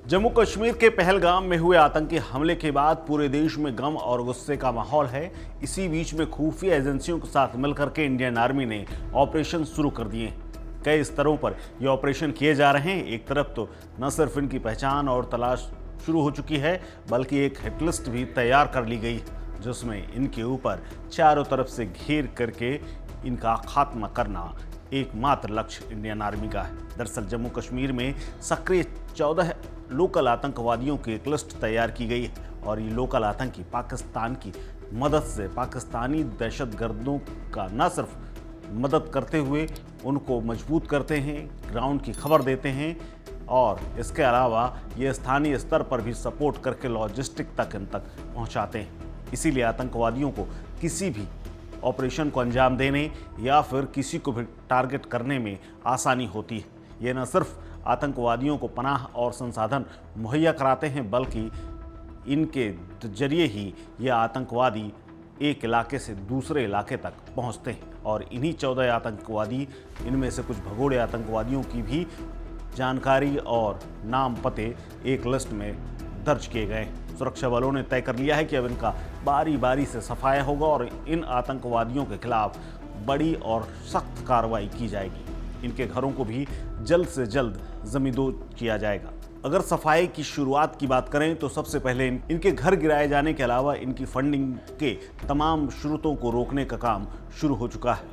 जम्मू कश्मीर के पहलगाम में हुए आतंकी हमले के बाद पूरे देश में गम और गुस्से का माहौल है। इसी बीच में खुफिया एजेंसियों के साथ मिलकर के इंडियन आर्मी ने ऑपरेशन शुरू कर दिए। कई स्तरों पर ये ऑपरेशन किए जा रहे हैं। एक तरफ तो न सिर्फ इनकी पहचान और तलाश शुरू हो चुकी है, बल्कि एक हिटलिस्ट भी तैयार कर ली गई, जिसमें इनके ऊपर चारों तरफ से घेर करके इनका खात्मा करना एकमात्र लक्ष्य इंडियन आर्मी का है। दरअसल जम्मू कश्मीर में सक्रिय 14 लोकल आतंकवादियों की एक लिस्ट तैयार की गई है और ये लोकल आतंकी पाकिस्तान की मदद से पाकिस्तानी दहशतगर्दों का न सिर्फ मदद करते हुए उनको मजबूत करते हैं, ग्राउंड की खबर देते हैं और इसके अलावा ये स्थानीय स्तर पर भी सपोर्ट करके लॉजिस्टिक तक इन तक पहुंचाते हैं। इसीलिए आतंकवादियों को किसी भी ऑपरेशन को अंजाम देने या फिर किसी को भी टारगेट करने में आसानी होती है। ये न सिर्फ आतंकवादियों को पनाह और संसाधन मुहैया कराते हैं, बल्कि इनके जरिए ही ये आतंकवादी एक इलाके से दूसरे इलाके तक पहुंचते हैं और इन्हीं 14 आतंकवादी, इनमें से कुछ भगोड़े आतंकवादियों की भी जानकारी और नाम पते एक लिस्ट में दर्ज किए गए। सुरक्षा बलों ने तय कर लिया है कि अब इनका बारी बारी से सफाया होगा और इन आतंकवादियों के खिलाफ बड़ी और सख्त कार्रवाई की जाएगी। इनके घरों को भी जल्द से जल्द जमींदोज किया जाएगा। अगर सफाई की शुरुआत की बात करें तो सबसे पहले इनके घर गिराए जाने के अलावा इनकी फंडिंग के तमाम स्रोतों को रोकने का काम शुरू हो चुका है।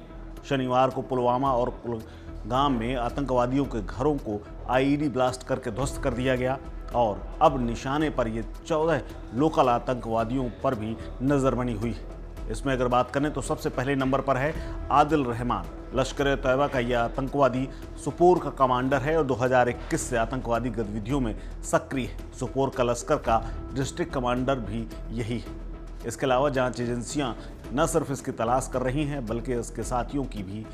शनिवार को पुलवामा और कुलगाम में आतंकवादियों के घरों को आईईडी ब्लास्ट करके ध्वस्त कर दिया गया और अब निशाने पर ये 14 लोकल आतंकवादियों पर भी नज़र बनी हुई है। इसमें अगर बात करें तो सबसे पहले नंबर पर है आदिल रहमान। लश्कर-ए-तैयबा का यह आतंकवादी सुपोर का कमांडर है और 2021 से आतंकवादी गतिविधियों में सक्रिय है। सुपोर का लश्कर का डिस्ट्रिक्ट कमांडर भी यही है। इसके अलावा जांच एजेंसियां न सिर्फ इसकी तलाश कर रही हैं, बल्कि इसके साथियों की भी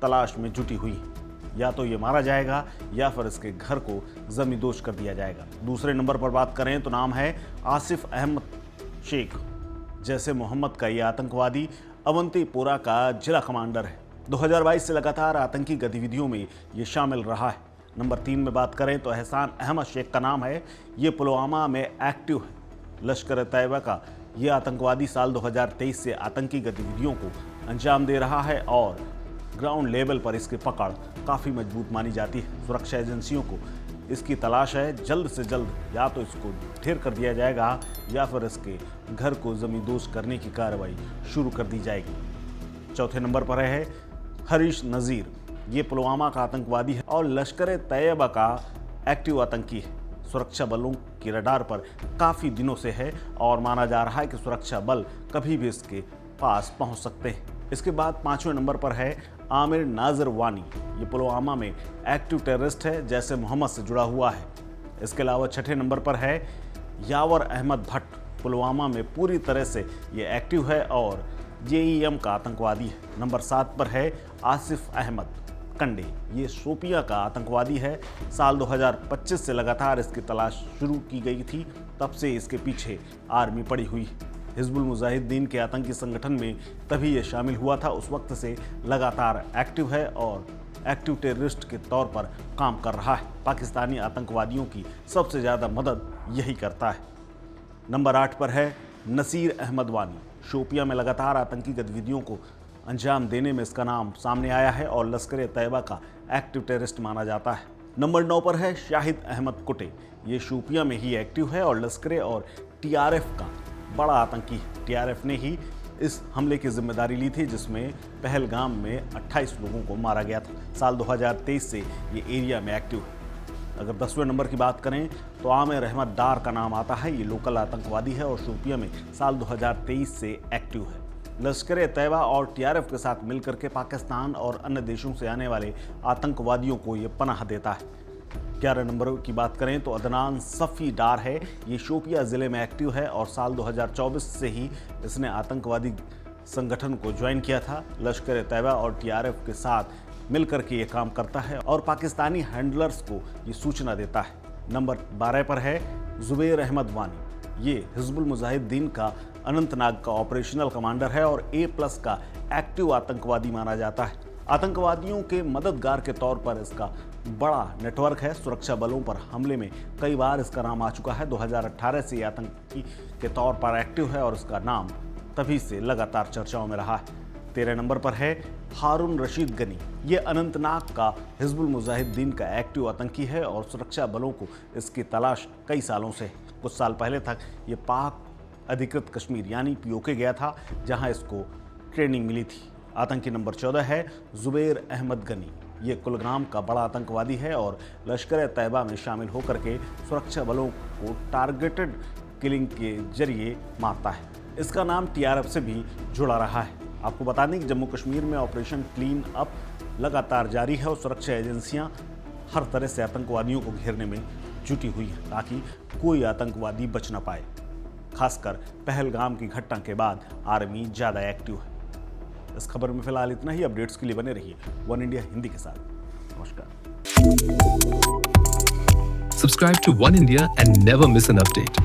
तलाश में जुटी हुई है। या तो ये मारा जाएगा या फिर इसके घर को जमींदोज कर दिया जाएगा। दूसरे नंबर पर बात करें तो नाम है आसिफ अहमद शेख। जैसे मोहम्मद का ये आतंकवादी अवंतीपोरा का जिला कमांडर है। 2022 से लगातार आतंकी गतिविधियों में ये शामिल रहा है। नंबर 3 में बात करें तो एहसान अहमद शेख का नाम है। ये पुलवामा में एक्टिव है। लश्कर-ए-तैयबा का ये आतंकवादी साल 2023 से आतंकी गतिविधियों को अंजाम दे रहा है और ग्राउंड लेवल पर इसकी पकड़ काफ़ी मजबूत मानी जाती है। सुरक्षा एजेंसियों को इसकी तलाश है। जल्द से जल्द या तो इसको ढेर कर दिया जाएगा या फिर इसके घर को जमींदोज करने की कार्रवाई शुरू कर दी जाएगी। चौथे नंबर पर है हरीश नज़ीर। ये पुलवामा का आतंकवादी है और लश्कर-ए-तैयबा का एक्टिव आतंकी है। सुरक्षा बलों की रडार पर काफ़ी दिनों से है और माना जा रहा है कि सुरक्षा बल कभी भी इसके पास पहुंच सकते हैं। इसके बाद 5वें नंबर पर है आमिर नाजिर वानी। ये पुलवामा में एक्टिव टेररिस्ट है, जैसे मोहम्मद से जुड़ा हुआ है। इसके अलावा 6ठे नंबर पर है यावर अहमद भट्ट। पुलवामा में पूरी तरह से ये एक्टिव है और जेईएम का आतंकवादी है। नंबर 7 पर है आसिफ अहमद कंडे। ये शोपिया का आतंकवादी है। साल 2025 से लगातार इसकी तलाश शुरू की गई थी, तब से इसके पीछे आर्मी पड़ी हुई है। हिजबुल मुजाहिदीन के आतंकी संगठन में तभी ये शामिल हुआ था। उस वक्त से लगातार एक्टिव है और एक्टिव टेररिस्ट के तौर पर काम कर रहा है। पाकिस्तानी आतंकवादियों की सबसे ज़्यादा मदद यही करता है। नंबर 8 पर है नसीर अहमद वानी। शोपिया में लगातार आतंकी गतिविधियों को अंजाम देने में इसका नाम सामने आया है और लश्कर-ए-तैयबा का एक्टिव टेररिस्ट माना जाता है। नंबर 9 पर है शाहिद अहमद कुटे। ये शोपिया में ही एक्टिव है और लश्कर और टीआरएफ का बड़ा आतंकी है। टीआरएफ ने ही इस हमले की जिम्मेदारी ली थी, जिसमें पहलगाम में 28 लोगों को मारा गया था। साल 2023 से ये एरिया में एक्टिव है। अगर 10वें नंबर की बात करें तो आमिर अहमद डार का नाम आता है। ये लोकल आतंकवादी है और शोपिया में साल 2023 से एक्टिव है। लश्कर-ए-तैयबा और टीआरएफ के साथ मिलकर के पाकिस्तान और अन्य देशों से आने वाले आतंकवादियों को ये पनाह देता है। 11 नंबर की बात करें तो अदनान सफ़ी डार है। ये शोपिया ज़िले में एक्टिव है और साल 2024 से ही इसने आतंकवादी संगठन को ज्वाइन किया था। लश्कर-ए-तैयबा और टीआरएफ के साथ मिलकर के ये काम करता है और पाकिस्तानी हैंडलर्स को ये सूचना देता है। नंबर 12 पर है जुबैर अहमद वानी। ये हिजबुल मुजाहिदीन का अनंतनाग का ऑपरेशनल कमांडर है और A+ का एक्टिव आतंकवादी माना जाता है। आतंकवादियों के मददगार के तौर पर इसका बड़ा नेटवर्क है। सुरक्षा बलों पर हमले में कई बार इसका नाम आ चुका है। 2018 से ये आतंकी के तौर पर एक्टिव है और इसका नाम तभी से लगातार चर्चाओं में रहा है। 13 नंबर पर है हारून रशीद गनी। ये अनंतनाग का हिजबुल मुजाहिदीन का एक्टिव आतंकी है और सुरक्षा बलों को इसकी तलाश कई सालों से। कुछ साल पहले तक ये पाक अधिकृत कश्मीर यानी पीओके गया था, जहां इसको ट्रेनिंग मिली थी। आतंकी नंबर 14 है जुबैर अहमद गनी। ये कुलगाम का बड़ा आतंकवादी है और लश्कर तैयबा में शामिल होकर के सुरक्षा बलों को टारगेटेड किलिंग के जरिए मारता है। इसका नाम टीआरएफ से भी जुड़ा रहा है। आपको बता दें कि जम्मू कश्मीर में ऑपरेशन क्लीन अप लगातार जारी है और सुरक्षा एजेंसियां हर तरह से आतंकवादियों को घेरने में जुटी हुई हैं ताकि कोई आतंकवादी बच न पाए। खासकर पहलगाम की घटना के बाद आर्मी ज़्यादा एक्टिव है। इस खबर में फिलहाल इतना ही। अपडेट्स के लिए बने रहिए वन इंडिया हिंदी के साथ। नमस्कार। Subscribe to One India and never miss an update.